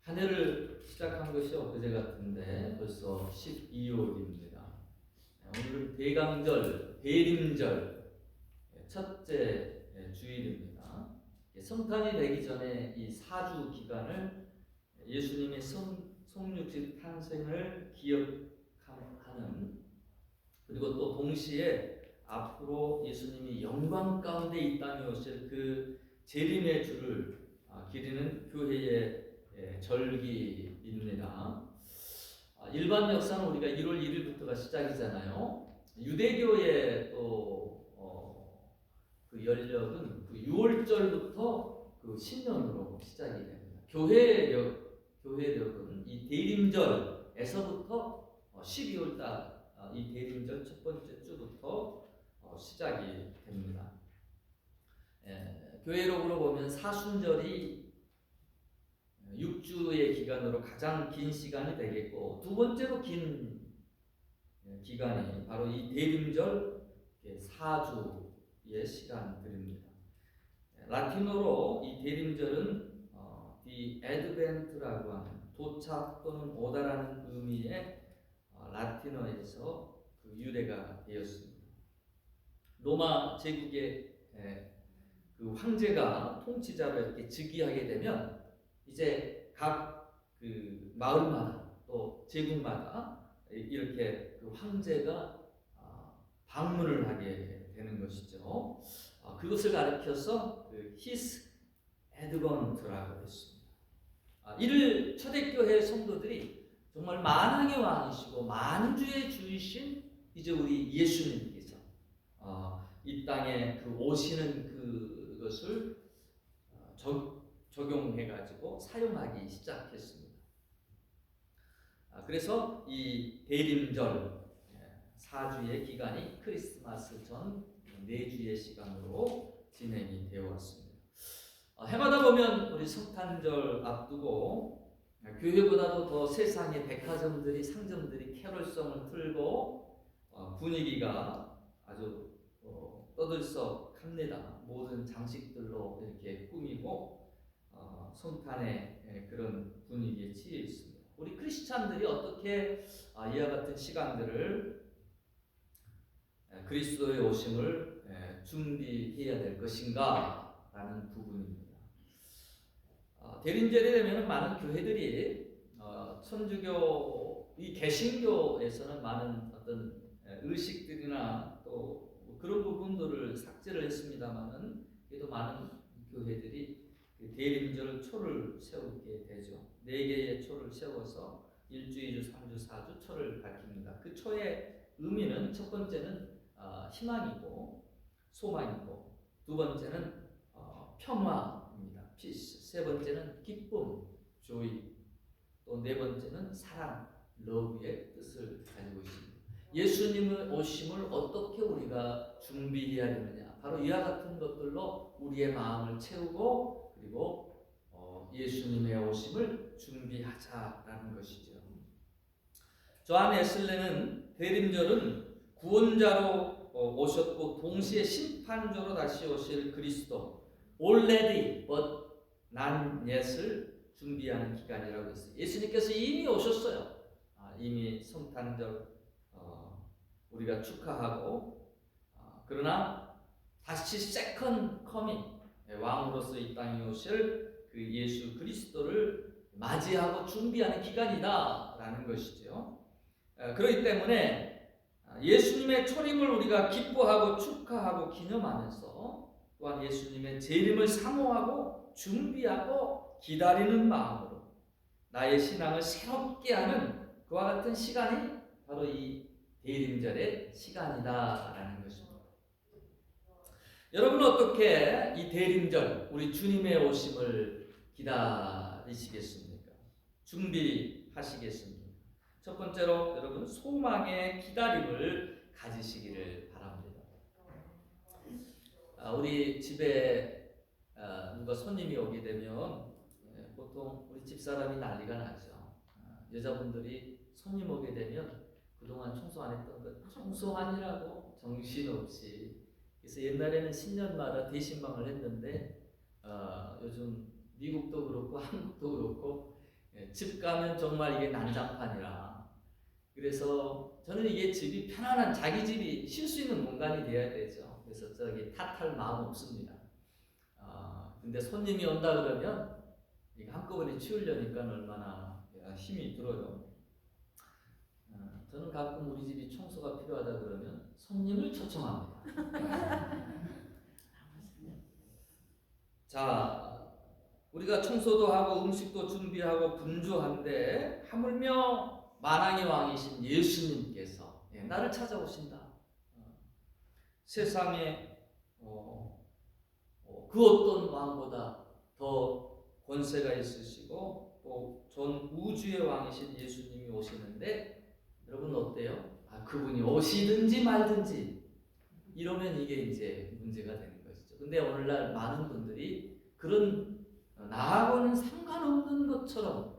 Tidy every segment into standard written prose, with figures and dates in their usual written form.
한 해를 시작한 것이 엊그제 같은데 벌써 12월입니다. 오늘은 대강절, 대림절 첫째 주일입니다. 성탄이 되기 전에 이 4주 기간을 예수님의 성육신 탄생을 기억하는, 그리고 또 동시에 앞으로 예수님이 영광 가운데 이 땅에 오실 그 재림의 주를 기리는 교회의 절기입니다. 일반 역사는 우리가 1월 1일부터가 시작이잖아요. 유대교의 그 연력은 그 6월절부터 그 신년으로 시작이 됩니다. 교회력은 이 대림절에서부터 12월달 이 대림절 첫 번째 주부터 시작이 됩니다. 교회력으로 보면 사순절이 6주의 기간으로 가장 긴 시간이 되겠고, 두 번째로 긴 기간이 바로 이 대림절 4주의 시간들입니다. 라틴어로 이 대림절은 The Advent라고 하는 도착 또는 오다라는 의미의 라틴어에서 그 유래가 되었습니다. 로마 제국의 그 황제가 통치자로 이렇게 즉위하게 되면 이제 각 그 마을마다 또 제국마다 이렇게 그 황제가 방문을 하게 되는 것이죠. 그것을 가리켜서 그 His Advent라고 했습니다. 이를 초대교회 성도들이 정말 만왕의 왕이시고 만주의 주이신 이제 우리 예수님께서 이 땅에 그 오시는 그것을 적용해가지고 사용하기 시작했습니다. 그래서 이 대림절 4주의 기간이 크리스마스 전 4주의 시간으로 진행이 되어 왔습니다. 해마다 보면 우리 성탄절 앞두고 교회보다도 더 세상의 백화점들이, 상점들이 캐롤송을 틀고 분위기가 아주 떠들썩합니다. 모든 장식들로 이렇게 꾸미고 성탄의 그런 분위기에 취해 있습니다. 우리 크리스찬들이 어떻게 이와 같은 시간들을 그리스도의 오심을 준비해야 될 것인가 라는 부분입니다. 대림절이 되면 많은 교회들이 천주교, 이 개신교에서는 많은 어떤 의식들이나 또 그런 부분들을 삭제를 했습니다만은 그래도 많은 교회들이 대림절 초를 세우게 되죠. 4개의 초를 세워서 1주, 2주, 3주, 4주 초를 밝힙니다. 그 초의 의미는 첫 번째는 희망이고 소망이고, 두 번째는 평화입니다. peace. 세 번째는 기쁨, joy. 또 네 번째는 사랑, love의 뜻을 가지고 있습니다. 예수님의 오심을 어떻게 우리가 준비해야 되느냐? 바로 이와 같은 것들로 우리의 마음을 채우고, 그리고 예수님의 오심을 준비하자라는 것이죠. 조한 웨슬레는 대림절은 구원자로 오셨고 동시에 심판자로 다시 오실 그리스도, already but not yet을 준비하는 기간이라고 했어요. 예수님께서 이미 오셨어요. 이미 성탄절 우리가 축하하고, 그러나 다시 세컨 커밍, 왕으로서 이 땅에 오실 그 예수 그리스도를 맞이하고 준비하는 기간이다라는 것이죠. 그렇기 때문에 예수님의 초림을 우리가 기뻐하고 축하하고 기념하면서, 또한 예수님의 재림을 사모하고 준비하고 기다리는 마음으로 나의 신앙을 새롭게 하는 그와 같은 시간이 바로 이 대림절의 시간이다라는 것입니다. 여러분은 어떻게 이 대림절, 우리 주님의 오심을 기다리시겠습니까? 준비하시겠습니까? 첫 번째로 여러분, 소망의 기다림을 가지시기를 바랍니다. 우리 집에 누가 손님이 오게 되면 보통 우리 집사람이 난리가 나죠. 여자분들이 손님 오게 되면 그동안 청소 안 했던 것 청소하느라고 정신없이, 그래서 옛날에는 신년마다 대신방을 했는데 요즘 미국도 그렇고 한국도 그렇고 집 가면 정말 이게 난장판이라. 그래서 저는 이게 집이 편안한 자기 집이 쉴 수 있는 공간이 되어야 되죠. 그래서 저기 탓할 마음 없습니다. 근데 손님이 온다 그러면 이거 한꺼번에 치우려니까 얼마나 힘이 들어요. 저는 가끔 우리 집이 청소가 필요하다 그러면 손님을 초청합니다. 자, 우리가 청소도 하고 음식도 준비하고 분주한데 하물며 만왕의 왕이신 예수님께서 나를 찾아오신다. 세상에 그 어떤 왕보다 더 권세가 있으시고 또 전 우주의 왕이신 예수님이 오시는데 여러분 어때요? 그분이 오시든지 말든지 이러면 이게 이제 문제가 되는 것이죠. 근데 오늘날 많은 분들이 그런 나하고는 상관없는 것처럼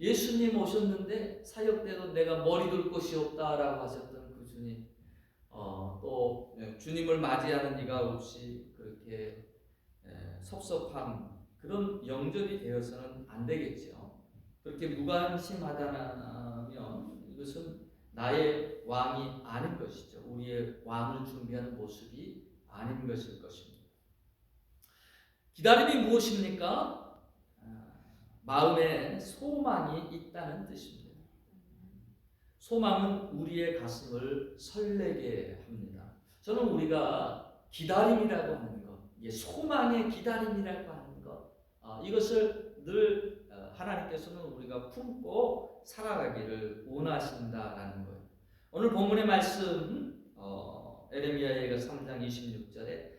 예수님 오셨는데 사역 때도 내가 머리 둘 곳이 없다라고 하셨던 그 주님, 또 주님을 맞이하는 이가 없이 그렇게 섭섭한 그런 영접이 되어서는 안 되겠죠. 그렇게 무관심하다면 이것은 나의 왕이 아닌 것이죠. 우리의 왕을 준비하는 모습이 아닌 것일 것입니다. 기다림이 무엇입니까? 마음에 소망이 있다는 뜻입니다. 소망은 우리의 가슴을 설레게 합니다. 저는 우리가 기다림이라고 하는 것, 소망의 기다림이라고 하는 것, 이것을 늘 하나님께서는 우리가 품고 살아가기를 원하신다라는 거예요. 오늘 본문의 말씀 에레미야의 3장 26절에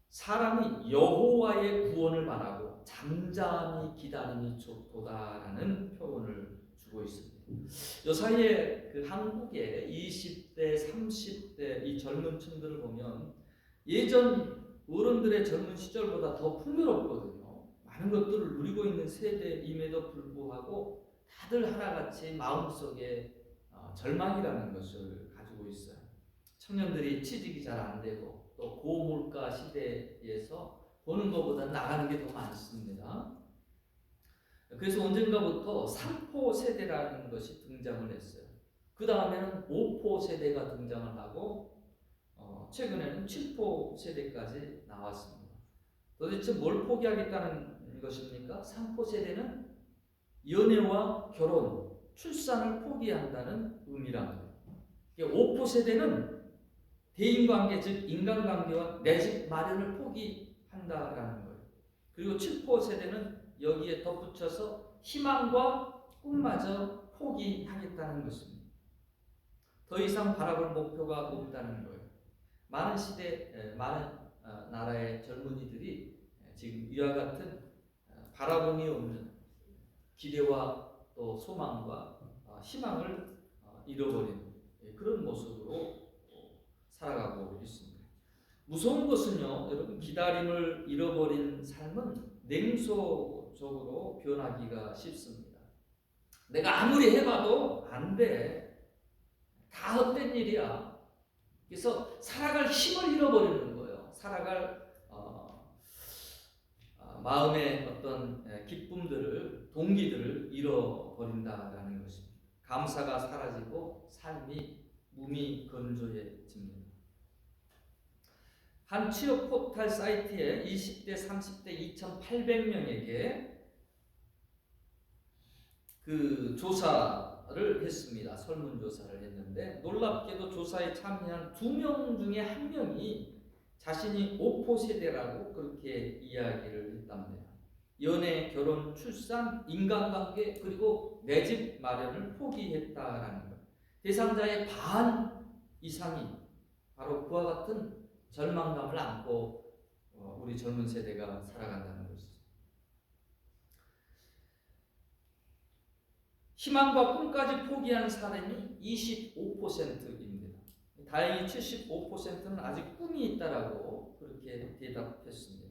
사람이 여호와의 구원을 바라고 잠잠히 기다림이 좋도다라는 표현을 주고 있습니다. 요 사이에 그 한국의 20대, 30대 이 젊은 층들을 보면 예전 어른들의 젊은 시절보다 더 풍요롭거든요. 많은 것들을 누리고 있는 세대임에도 불구하고 다들 하나같이 마음속에 절망이라는 것을 가지고 있어요. 청년들이 취직이 잘 안 되고 또 고물가 시대에서 버는 것보다 나가는 게 더 많습니다. 그래서 언젠가부터 3포 세대라는 것이 등장을 했어요. 그 다음에는 5포 세대가 등장을 하고 최근에는 7포 세대까지 나왔습니다. 도대체 뭘 포기하겠다는 것입니까? 3포 세대는 연애와 결혼, 출산을 포기한다는 의미란 거예요. 5포 세대는 대인관계, 즉 인간관계와 내 집 마련을 포기한다라는 거예요. 그리고 7포 세대는 여기에 덧붙여서 희망과 꿈마저 포기하겠다는 것입니다. 더 이상 바라볼 목표가 없다는 거예요. 많은 시대, 많은 나라의 젊은이들이 지금 이와 같은 바라봄이 없는 기대와 또 소망과 희망을 잃어버리는 그런 모습으로 살아가고 있습니다. 무서운 것은요, 여러분, 기다림을 잃어버린 삶은 냉소적으로 변하기가 쉽습니다. 내가 아무리 해봐도 안 돼. 다 헛된 일이야. 그래서 살아갈 힘을 잃어버리는 거예요. 살아갈 마음의 어떤 기쁨들을, 동기들을 잃어버린다라는 것입니다. 감사가 사라지고 삶이 무미건조해집니다. 한 취업 포털 사이트에 20대, 30대 2,800명에게 그 조사를 했습니다. 설문조사를 했는데 놀랍게도 조사에 참여한 2명 중에 1명이 자신이 5포 세대라고 그렇게 이야기를 했답니다. 연애, 결혼, 출산, 인간관계 그리고 내 집 마련을 포기했다라는 것. 대상자의 반 이상이 바로 그와 같은 절망감을 안고 우리 젊은 세대가 살아간다는 것이죠. 희망과 꿈까지 포기한 사람이 25%입니다. 다행히 75%는 아직 꿈이 있다라고 그렇게 대답했습니다.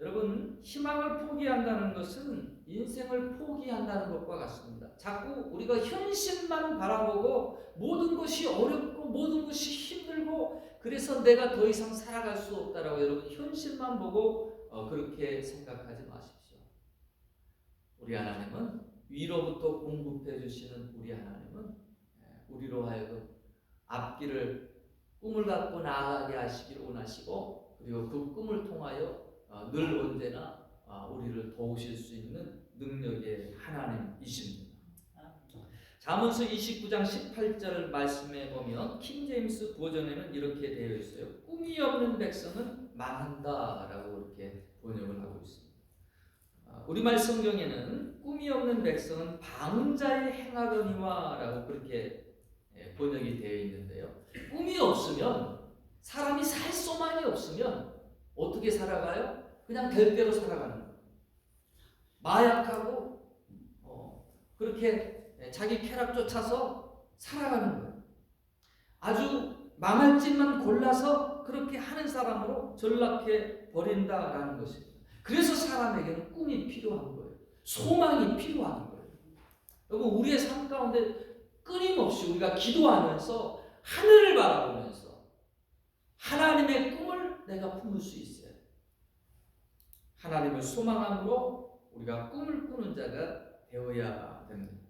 여러분, 희망을 포기한다는 것은 인생을 포기한다는 것과 같습니다. 자꾸 우리가 현실만 바라보고 모든 것이 어렵고 모든 것이 힘들고 그래서 내가 더 이상 살아갈 수 없다라고 여러분 현실만 보고 그렇게 생각하지 마십시오. 우리 하나님은 위로부터 공급해 주시는 우리 하나님은 우리로 하여금 앞길을 꿈을 갖고 나아가게 하시기를 원하시고 그리고 그 꿈을 통하여 늘 언제나 우리를 도우실 수 있는 능력의 하나님이십니다. 잠언서 29장 18절 말씀에 보면 킹제임스 버전에는 이렇게 되어 있어요. 꿈이 없는 백성은 망한다 라고 이렇게 번역을 하고 있습니다. 우리말 성경에는 꿈이 없는 백성은 방자의 행하거니와 라고 그렇게 번역이 되어 있는데요. 꿈이 없으면 사람이 살 소망이 없으면 어떻게 살아가요? 그냥 될 대로 살아가는 거예요. 마약하고 그렇게 자기 쾌락 쫓아서 살아가는 거예요. 아주 망할 짓만 골라서 그렇게 하는 사람으로 전락해 버린다라는 것입니다. 그래서 사람에게는 꿈이 필요한 거예요. 소망이 필요한 거예요. 여러분 우리의 삶 가운데 끊임없이 우리가 기도하면서 하늘을 바라보면서 하나님의 꿈을 내가 품을 수 있어요. 하나님을 소망함으로 우리가 꿈을 꾸는 자가 되어야 됩니다.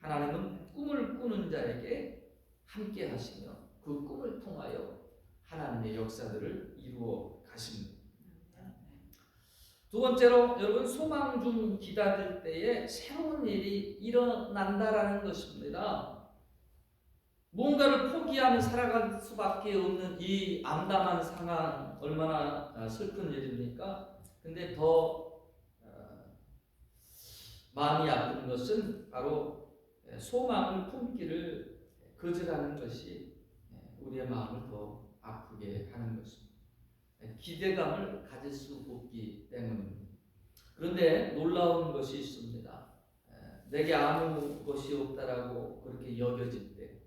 하나님은 꿈을 꾸는 자에게 함께 하시며 그 꿈을 통하여 하나님의 역사들을 이루어 가십니다. 두 번째로 여러분 소망 중 기다릴 때에 새로운 일이 일어난다라는 것입니다. 무언가를 포기하며 살아갈 수밖에 없는 이 암담한 상황 얼마나 슬픈 일입니까? 근데 더 마음이 아픈 것은 바로 소망을 품기를 거절하는 것이 우리의 마음을 더 아프게 하는 것입니다. 기대감을 가질 수 없기 때문입니다. 그런데 놀라운 것이 있습니다. 내게 아무 것이 없다라고 그렇게 여겨질 때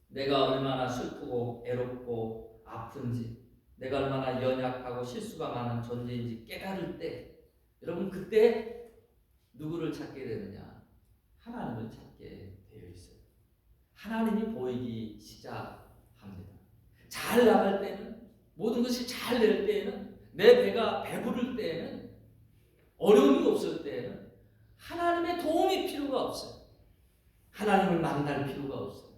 내가 얼마나 슬프고 애롭고 아픈지 내가 얼마나 연약하고 실수가 많은 존재인지 깨달을 때 여러분 그때 누구를 찾게 되느냐? 하나님을 찾게 되어 있어요. 하나님이 보이기 시작합니다. 잘 나갈 때는 모든 것이 잘 될 때에는 내 배가 배부를 때에는 어려움이 없을 때에는 하나님의 도움이 필요가 없어요. 하나님을 만날 필요가 없어요.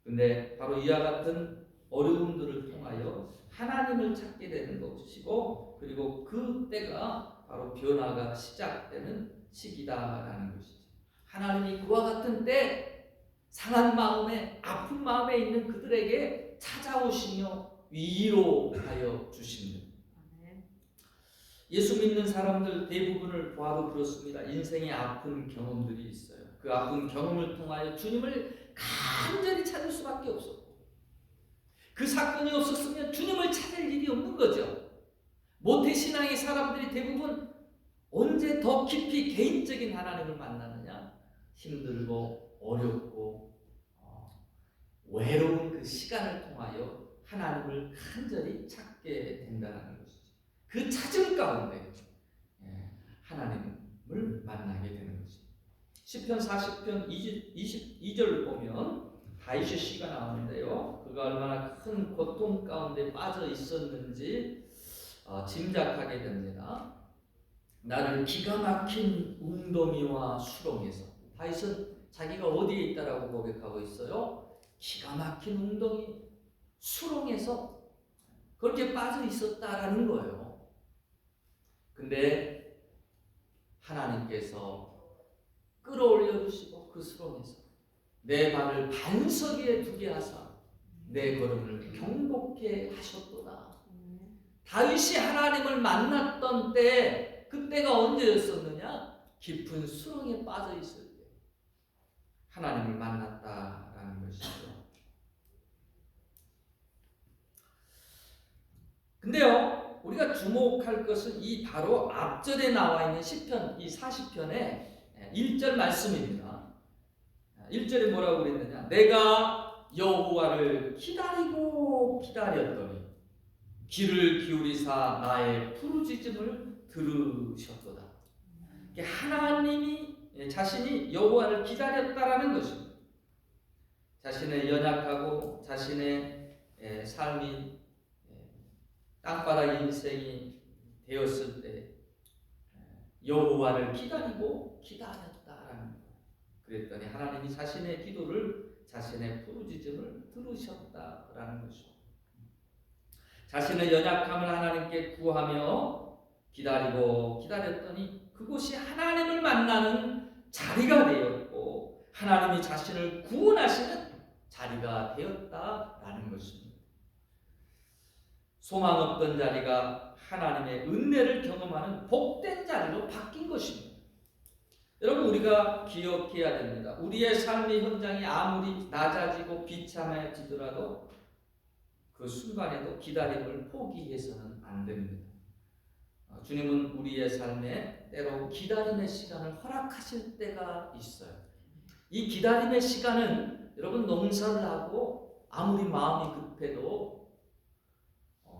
근데 바로 이와 같은 어려움들을 통하여 하나님을 찾게 되는 것이고 그리고 그 때가 바로 변화가 시작되는 시기다라는 것이죠. 하나님이 그와 같은 때 상한 마음에 아픈 마음에 있는 그들에게 찾아오시며 위로하여 주십니다. 예수 믿는 사람들 대부분을 보아도 그렇습니다. 인생의 아픈 경험들이 있어요. 그 아픈 경험을 통하여 주님을 간절히 찾을 수밖에 없었고 그 사건이 없었으면 주님을 찾을 일이 없는 거죠. 모태신앙의 사람들이 대부분 언제 더 깊이 개인적인 하나님을 만나느냐? 힘들고 어렵고 외로운 그 시간을 통하여 하나님을 간절히 찾게 된다는 것이죠. 그 찾음 가운데 하나님을 만나게 되는 것이죠. 시편 40편 22절을 보면 다윗의 시가 나오는데요. 그가 얼마나 큰 고통 가운데 빠져 있었는지 짐작하게 됩니다. 나를 기가 막힌 웅덩이와 수렁에서 다윗은 자기가 어디에 있다라고 고백하고 있어요? 기가 막힌 웅덩이 수렁에서 그렇게 빠져 있었다라는 거예요. 근데 하나님께서 끌어올려 주시고 그 수렁에서 내 발을 반석 위에 두게 하사 내 걸음을 경복케 하셨도다. 다윗이 하나님을 만났던 때 그때가 언제였었느냐? 깊은 수렁에 빠져 있을 때 하나님을 만났다라는 것이죠. 근데요, 우리가 주목할 것은 이 바로 앞절에 나와 있는 시편, 이 40편의 1절 말씀입니다. 1절에 뭐라고 그랬느냐? 내가 여호와를 기다리고 기다렸더니 귀를 기울이사 나의 부르짖음을 들으셨도다. 하나님이 자신이 여호와를 기다렸다라는 것입니다. 자신의 연약하고 자신의 삶이 땅바닥 인생이 되었을 때 여호와를 기다리고 기다렸다라는 거예요. 그랬더니 하나님이 자신의 기도를, 자신의 부르짖음을 들으셨다라는 것이죠. 자신의 연약함을 하나님께 구하며 기다리고 기다렸더니 그곳이 하나님을 만나는 자리가 되었고 하나님이 자신을 구원하시는 자리가 되었다라는 것입니다. 소망 없던 자리가 하나님의 은혜를 경험하는 복된 자리로 바뀐 것입니다. 여러분, 우리가 기억해야 됩니다. 우리의 삶의 현장이 아무리 낮아지고 비참해지더라도 그 순간에도 기다림을 포기해서는 안 됩니다. 주님은 우리의 삶에 때로 기다림의 시간을 허락하실 때가 있어요. 이 기다림의 시간은 여러분, 농사를 하고 아무리 마음이 급해도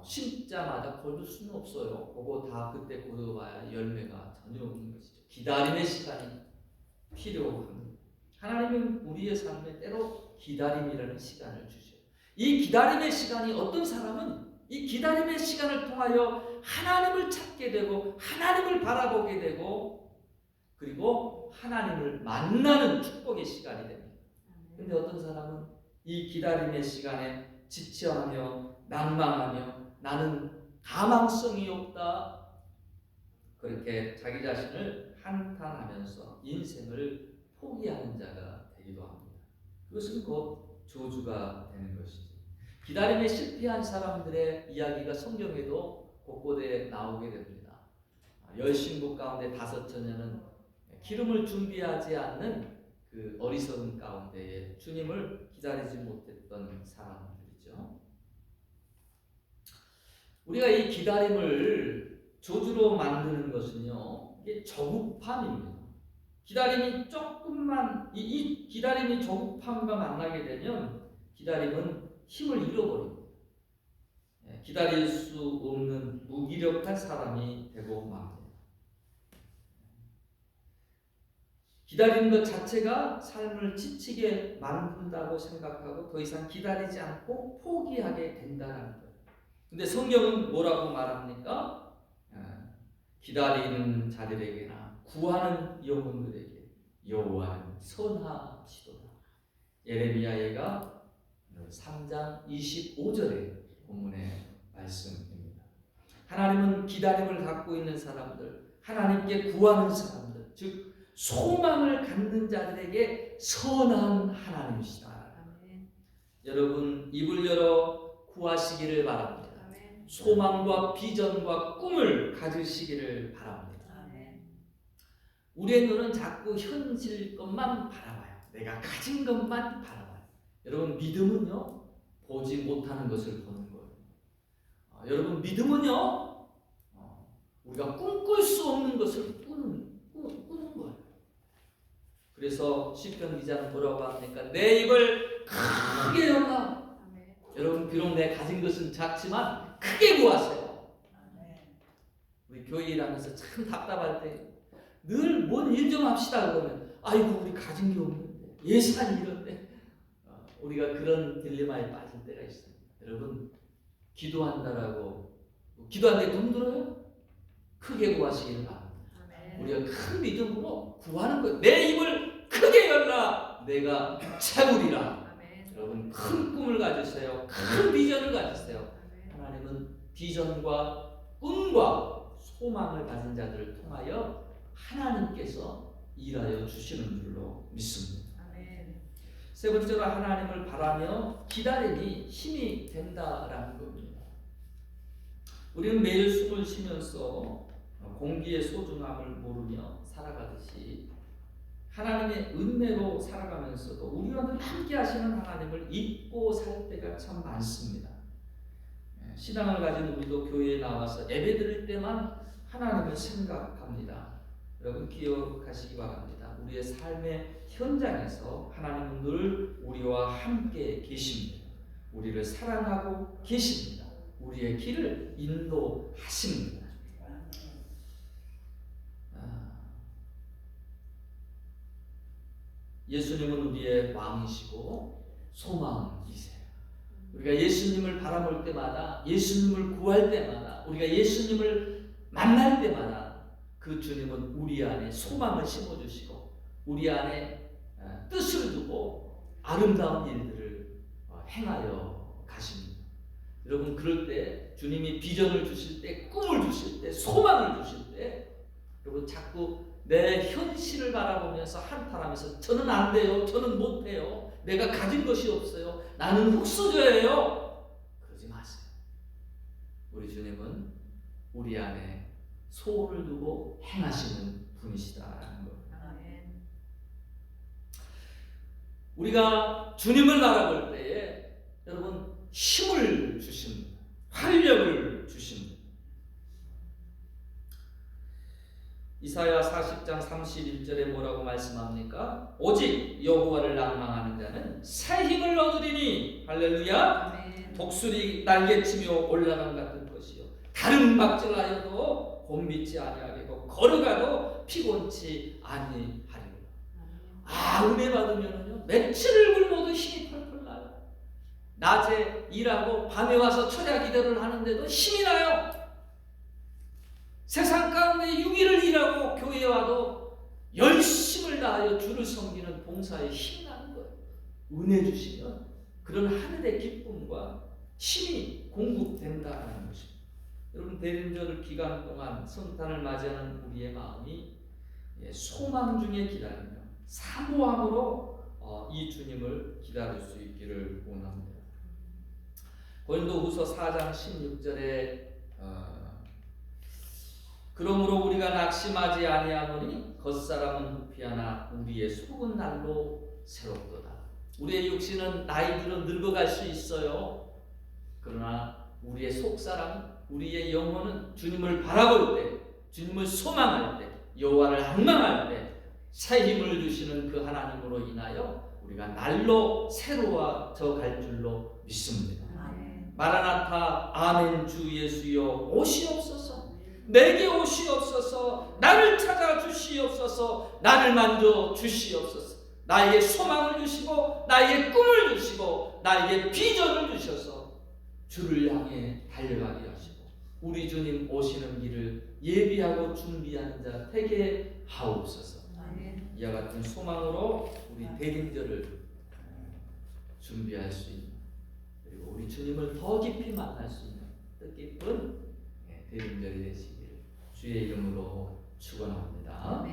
심자마자 거둘 수는 없어요. 그거 다 그때 거둬봐야 열매가 전혀 없는 것이죠. 기다림의 시간이 필요합니다. 하나님은 우리의 삶에 때로 기다림이라는 시간을 주셔요. 이 기다림의 시간이 어떤 사람은 이 기다림의 시간을 통하여 하나님을 찾게 되고 하나님을 바라보게 되고 그리고 하나님을 만나는 축복의 시간이 됩니다. 그런데 어떤 사람은 이 기다림의 시간에 지쳐하며 낭망하며 나는 가망성이 없다, 그렇게 자기 자신을 한탄하면서 인생을 포기하는 자가 되기도 합니다. 그것은 곧 저주가 되는 것이죠. 기다림에 실패한 사람들의 이야기가 성경에도 곳곳에 나오게 됩니다. 10신부 가운데 5처녀는 기름을 준비하지 않는 그 어리석은 가운데에 주님을 기다리지 못했던 사람들이죠. 우리가 이 기다림을 저주로 만드는 것은요, 이게 저급함입니다. 기다림이 조금만, 이 기다림이 저급함과 만나게 되면 기다림은 힘을 잃어버립니다. 기다릴 수 없는 무기력한 사람이 되고 맙니다. 기다리는 것 자체가 삶을 지치게 만든다고 생각하고 더 이상 기다리지 않고 포기하게 된다는 거예요. 근데 성경은 뭐라고 말합니까? 기다리는 자들에게나 구하는 영혼들에게 여호와는 선하시도다. 예레미야가 3장 25절의 본문의 말씀입니다. 하나님은 기다림을 갖고 있는 사람들, 하나님께 구하는 사람들, 즉 소망을 갖는 자들에게 선한 하나님이시다. 아멘. 여러분, 입을 열어 구하시기를 바랍니다. 아멘. 소망과 비전과 꿈을 가지시기를 바랍니다. 아멘. 우리의 눈은 자꾸 현실 것만 바라봐요. 내가 가진 것만 바라봐요. 여러분, 믿음은요, 보지 못하는 것을 보는 거예요. 여러분, 믿음은요, 우리가 꿈꿀 수 없는 것을 꾸는 거예요. 그래서 시편 기자는 뭐라고 합니까? 내 입을 크게 열라. 여러분, 비록 내 가진 것은 작지만 크게 구하세요. 우리 교회 일하면서 참 답답할 때 늘 뭔 일 좀 합시다 그러면 아이고 우리 가진 게 없는데 예산이 이런데 우리가 그런 딜레마에 빠질 때가 있습니다. 여러분, 기도한다라고 기도하는데 돈 들어요? 크게 구하시기를 바랍니다. 우리가 큰 믿음으로 구하는 거예요. 내 입을 크게 열라 내가 채우리라. 아멘. 여러분, 큰 꿈을 가지세요. 큰 비전을 가지세요. 아멘. 하나님은 비전과 꿈과 소망을 가진 자들을 통하여 하나님께서 일하여 주시는 줄로 믿습니다. 아멘. 세 번째로 하나님을 바라며 기다림이 힘이 된다라는 겁니다. 우리는 매일 숨을 쉬면서 공기의 소중함을 모르며 살아가듯이 하나님의 은혜로 살아가면서도 우리와 늘 함께 하시는 하나님을 잊고 살 때가 참 많습니다. 신앙을 가진 우리도 교회에 나와서 예배 드릴 때만 하나님을 생각합니다. 여러분, 기억하시기 바랍니다. 우리의 삶의 현장에서 하나님은 늘 우리와 함께 계십니다. 우리를 사랑하고 계십니다. 우리의 길을 인도하십니다. 예수님은 우리의 왕이시고 소망이세요. 우리가 예수님을 바라볼 때마다, 예수님을 구할 때마다, 우리가 예수님을 만날 때마다 그 그 주님은 우리 안에 소망을 심어주시고 우리 안에 뜻을 두고 아름다운 일들을 행하여 가십니다. 여러분 그럴 때 주님이 비전을 주실 때, 꿈을 주실 때, 소망을 주실 때 여러분 자꾸 내 현실을 바라보면서 한탄하면서 저는 안 돼요, 저는 못 해요, 내가 가진 것이 없어요, 나는 흙수저예요, 그러지 마세요. 우리 주님은 우리 안에 소원을 두고 행하시는 분이시다라는 것. 우리가 주님을 바라볼 때에 여러분 힘을 주십니다. 활력을 주십니다. 이사야 40장 31절에 뭐라고 말씀합니까? 오직 여호와를 낭망하는 자는 새 힘을 얻으리니 할렐루야. 독수리 날개치며 올라간 같은 것이요 다름박질하여도 곤빗지 아니하겠고 걸어가도 피곤치 아니하리라. 은혜 받으면요 며칠을 굶어도 힘이 펄펄 나요. 낮에 일하고 밤에 와서 철야 기도를 하는데도 힘이 나요. 세상 가운데 6일을 일하고 교회에 와도 열심을 다하여 주를 섬기는 봉사에 힘이 나는 거예요. 은혜 주시면 그런 하늘의 기쁨과 힘이 공급된다는 것입니다. 여러분 대림절 기간 동안 성탄을 맞이하는 우리의 마음이 소망 중에 기다리며 사모함으로 이 주님을 기다릴 수 있기를 원합니다. 고린도후서 4장 16절에 그러므로 우리가 낙심하지 아니하노니 겉사람은 후피하나 우리의 속은 날로 새롭도다. 우리의 육신은 나이 들어 늙어갈 수 있어요. 그러나 우리의 속사람, 우리의 영혼은 주님을 바라볼 때, 주님을 소망할 때, 여호와를 앙망할 때 새 힘을 주시는 그 하나님으로 인하여 우리가 날로 새로워져 갈 줄로 믿습니다. 마라나타 아멘 주 예수여 오시옵소서. 내게 오시옵소서. 나를 찾아 주시옵소서. 나를 만져 주시옵소서. 나에게 소망을 주시고 나에게 꿈을 주시고 나에게 비전을 주셔서 주를 향해 달려가게 하시고 우리 주님 오시는 길을 예비하고 준비하는 자 되게 하옵소서. 이와 같은 소망으로 우리 대림절을 준비할 수 있는, 그리고 우리 주님을 더 깊이 만날 수 있는 뜻깊은 대림절이 되시길 주의 이름으로 축원합니다.